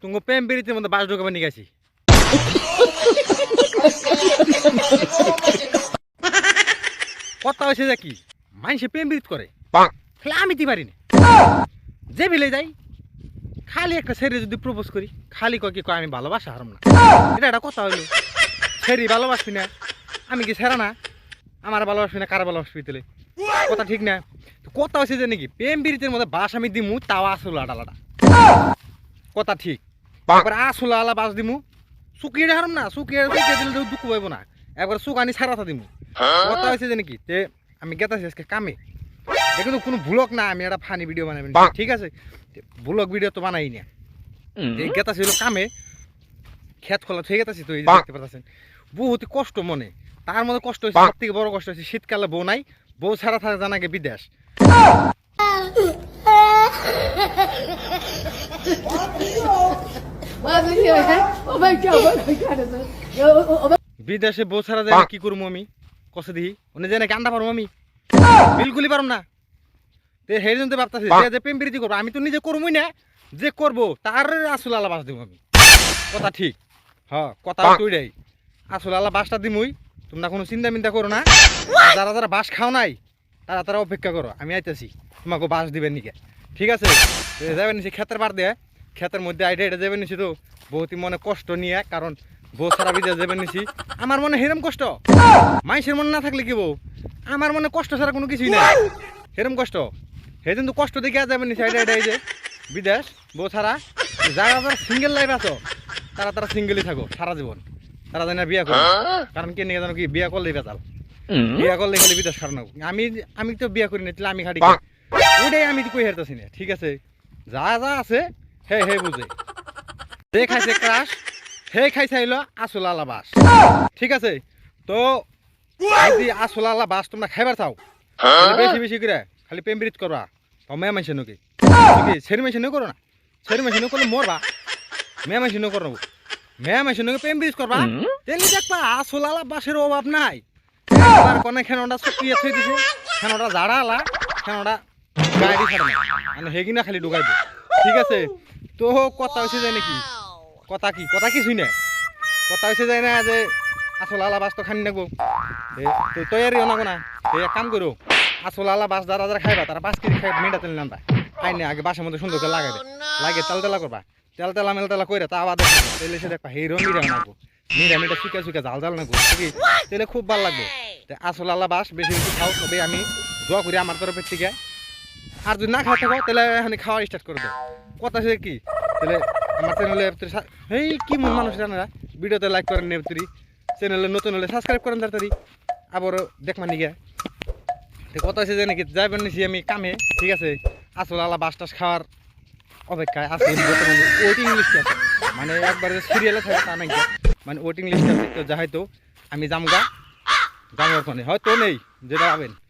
তুমি প্রেম বিরিতির মধ্যে বাস ঢোকাবার নিয়ে গেছি। কথা হয়েছে যে কি মানুষে প্রেম বিরিত করে, তাহলে আমি দিতে পারি না। যে ভিলে যাই খালি একটা ছেড়ে যদি প্রপোজ করি, খালি কয় কি কয় আমি ভালোবাসা হারাম না। এটা একটা কথা হইলো, ছেড়ি ভালোবাসবি না, আমি কি ছেড়া না, আমার ভালোবাসবি না, কার ভালোবাসবি তাহলে কথা ঠিক না। কথা হয়েছে যে নাকি প্রেম বিরিতের মধ্যে বাস আমি দিমু, তাও আসল আডালাডা কথা ঠিক। একবার আসল আলা বাস দিমু, শুকিয়ে হারাম না, শুকিয়ে দিলে দুঃখ পাইব না, একবার শুকানি ছাড়াটা দিমু। কথা হয়েছে যে নাকি তে আমি গেতাছি আজকে কামে, কিন্তু কোনো ব্লগ না, আমি একটা ফানি ভিডিও বানাবি, ঠিক আছে? ব্লগ ভিডিও তো বানাই না, গেতাছি হলো কামে, খেত খোলা থেকে গেতাছি তো, এই দেখতে পাচ্ছেন বহুত কষ্ট মনে। তার মধ্যে কষ্ট হয়েছে, সব থেকে বড় কষ্ট হয়েছে শীতকালে বউ নাই, বউ ছাড়া থাকে জানাকে বিদেশ। বিদেশে বউ ছাড়া যায় কি করবো আমি, কষে দিই উনি যে নাকি আন্ডা পারবো আমি, বিলকুলই পারম না। সেই জন্য ভাবতেছি যে প্রেম প্রীতি করবো, আমি তো নিজে করবোই না, যে করবো তার আসল আলা বাস দিব আমি, কথা ঠিক। হ্যাঁ কথা তুইটাই, আসল আলা বাসটা দিমুই, তোমরা কোনো চিন্তা মিন্তা করো না। যারা যারা বাস খাও নাই তারা তারা অপেক্ষা করো, আমি আইতেছি তোমাকে বাস দিবেন নিকে, ঠিক আছে? যাবেন নিছি ক্ষেতের বার দিয়ে, ক্ষেতের মধ্যে আইডা এটা যাবেন নিছি তো বহুতই মনে কষ্ট নিয়ে, কারণ বউ ছাড়া বিদেশ যাবেন নিছি। আমার মনে হেরম কষ্ট, মানুষের মনে না থাকলে কি বউ, আমার মনে কষ্ট ছাড়া কোনো কিছুই নাই, হেরম কষ্ট। সেই কিন্তু কষ্ট দেখে যাবেন নিছি আইডা এটা, এই যে বিদেশ বউ ছাড়া। যারা যারা সিঙ্গেল লাইফ আছো তারা তারা সিঙ্গেলই থাকো সারা জীবন, তারা জানি না বিয়া করো, কারণ কে নিয়ে জানো কি বিয়া করলেই বেতাল, বিয়া করলে খালি বিদেশ খারাপ। আমি আমি তো বিয়া করি না, তাহলে আমি খাটি ওটাই আমি কই হারতেছি না, ঠিক আছে? যা যা আছে হে হে বুঝে, যে খাইছে ক্রাশ হে খাইছে হইলো আসল আলা বাস, ঠিক আছে? তো যদি আসল আলা বাস তোমরা খাইবার চাও, বেশি বেশি করে খালি প্রেম বিরিত করবা, মেয়ে মাইছে নাকি ছেড়ি মাইছে করো না, ছেড়ি মাইছে করলে মরবা, মেয়ে মাইছে করো, মেয়ে মাইছে প্রেম বিরিত করবা, তাহলে দেখবা আসল আলা বাসের অভাব নাই। কোনে খেনোটা শুকিয়ে থই দিছে, খেনোটা জাড়া আলা, খেনোটা গাড়ি ছাড়ে না, মানে হেগিনা খালি ঢুকাইব, ঠিক আছে? তো কথা হয়েছে যায় নাকি, কথা কি কথা কিছুই না, কথা হয়েছে যায় না যে আসল আলা বাস তো খানি নাকবো, তৈরি নাকো না। এক কাম করো, আসল আলা বাস যারা যারা খাইবা তারা 5 কেজি খাই মেয়েটা তেল নামবা, আইনে আগে বাসের মধ্যে সুন্দর করে লাগাবে, লাগে তেল তেলা করবা, তেল তেলা মেল তেলা করে তা আবার তেলে এসে দেখবা হিরো মিরা নাকবো, মিরা মিটা শুকা শুকা ঝাল ঝাল নাকবো, ঠিক তেলে খুব ভালো লাগবে। আসল আলা বাস বেশি বেশি খাও, তবে আমি দোয়া করি আমার তরফের থেকে। আর যদি না খাওয়া থাকো তাহলে এখানে খাওয়া স্টার্ট করে দাও, কথা সে কি? তাহলে আমার চ্যানেলে এই কি মন মানুষ জানা, ভিডিওতে লাইক করেন নেবতরি, চ্যানেলে নতুন হলে সাবস্ক্রাইব করেন তাড়াতাড়ি, আবারও দেখমান নিগে। কথা হয়েছে যে নাকি যাইবেন নিছি আমি কামে, ঠিক আছে? আসল আলা বাস টাস খাওয়ার অপেক্ষায় আছে, বর্তমানে ওয়েটিং লিস্ট আছে, মানে একবারে সিরিয়ালে থাকে তা নাকি, মানে ওয়েটিং লিস্ট আছে। তো যাই তো আমি জামগা, জামার ওখানে হয়তো নেই যেটা পাবেন।